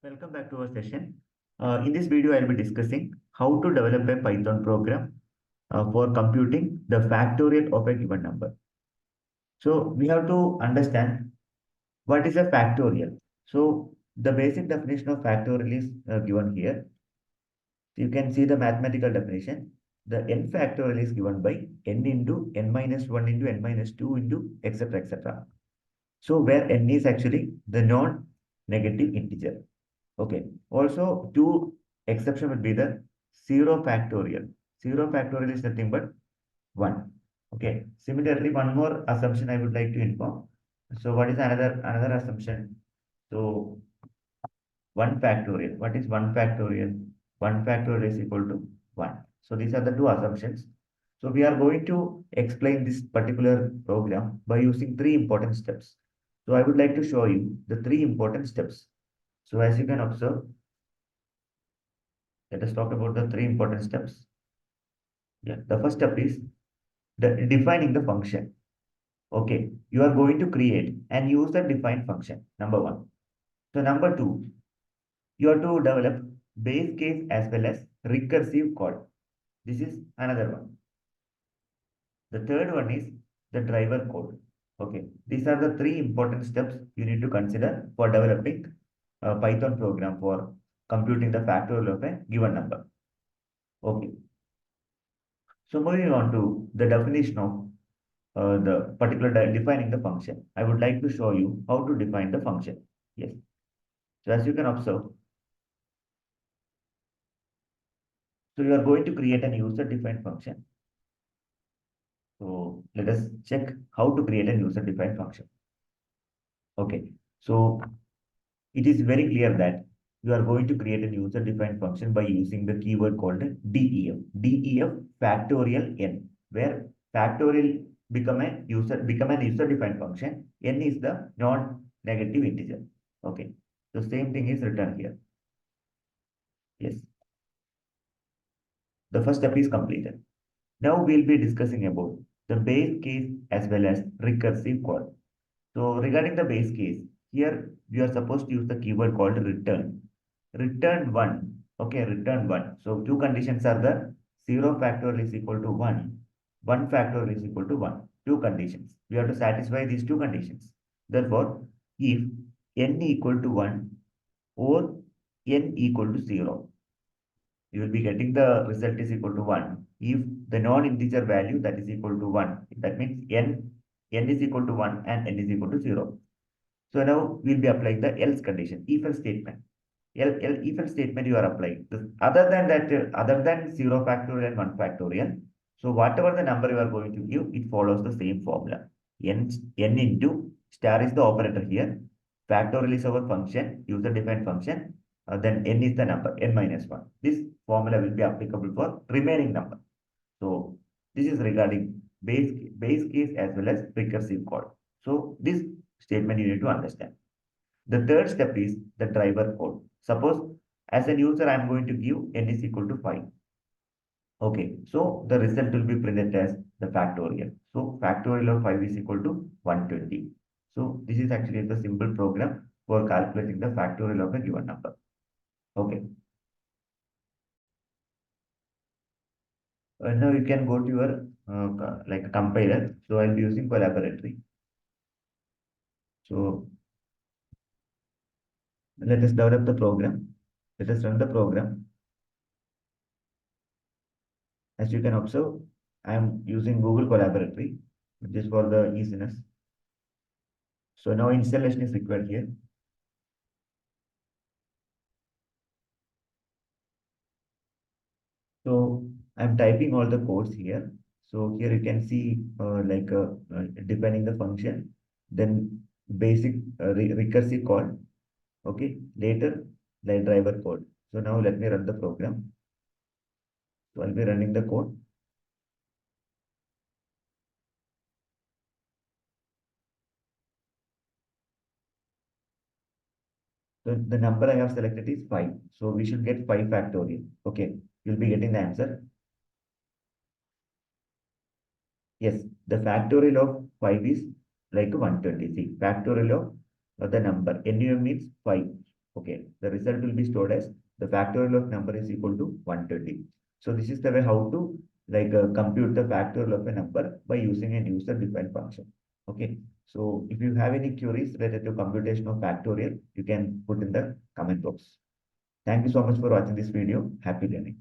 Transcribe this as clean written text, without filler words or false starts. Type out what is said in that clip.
Welcome back to our session. In this video, I'll be discussing how to develop a Python program for computing the factorial of a given number. So we have to understand what is a factorial. So the basic definition of factorial is given here. You can see the mathematical definition. The n factorial is given by n into n minus 1 into n minus 2 into etc. etc. So where n is actually the non-negative integer. Okay. Also, two exception would be the 0 factorial. 0 factorial is nothing but 1. Okay. Similarly, one more assumption I would like to inform. So what is another assumption? So 1 factorial. What is 1 factorial? 1 factorial is equal to 1. So these are the two assumptions. So we are going to explain this particular program by using three important steps. So I would like to show you the three important steps. So as you can observe, let us talk about the three important steps. Yeah, the first step is defining the function. Okay, you are going to create and use the define function, number one. So number two, you have to develop base case as well as recursive call. This is another one. The third one is the driver code. Okay, these are the three important steps you need to consider for developing a Python program for computing the factorial of a given number. Okay. So moving on to the definition of the particular defining the function. I would like to show you how to define the function. Yes. So as you can observe, so you are going to create an user-defined function. So let us check how to create an user-defined function. Okay. So it is very clear that you are going to create a user-defined function by using the keyword called DEF. DEF factorial n, where factorial become an user-defined function. N is the non-negative integer. Okay. The same thing is written here. Yes. The first step is completed. Now we'll be discussing about the base case as well as recursive call. So regarding the base case, here we are supposed to use the keyword called return. Return 1. Okay, return 1. So two conditions are the 0 factorial is equal to 1. 1 factorial is equal to 1. Two conditions. We have to satisfy these two conditions. Therefore, if n equal to 1 or n equal to 0, you will be getting the result is equal to 1. If the non-integer value that is equal to 1, that means n is equal to 1 and n is equal to 0. So now we'll be applying the else condition, if-else statement. If-else statement you are applying. Other than that, other than 0 factorial and 1 factorial, so whatever the number you are going to give, it follows the same formula. N into star is the operator here. Factorial is our function, user-defined function. Then n is the number, n minus 1. This formula will be applicable for remaining number. So this is regarding base case as well as recursive call. So this statement you need to understand. The third step is the driver code. Suppose as a user, I am going to give n is equal to 5. Okay, so the result will be printed as the factorial. So factorial of 5 is equal to 120. So this is actually the simple program for calculating the factorial of a given number. Okay. Now you can go to your like compiler. So I'll be using collaboratory. So let us develop the program. Let us run the program. As you can observe, I am using Google Collaboratory, which is for the easiness. So now installation is required here. So I'm typing all the codes here. So here you can see defining the function, then basic recursive call. Okay, later the driver code. So now let me run the program. So I'll be running the code. So the number I have selected is 5. So we should get 5 factorial. Okay, you'll be getting the answer. Yes, the factorial of 5 is like 120. See, factorial of the number. NUM means 5. Okay, the result will be stored as the factorial of number is equal to 120. So this is the way how to compute the factorial of a number by using a user-defined function. Okay, so if you have any queries related to computation of factorial, you can put in the comment box. Thank you so much for watching this video. Happy learning.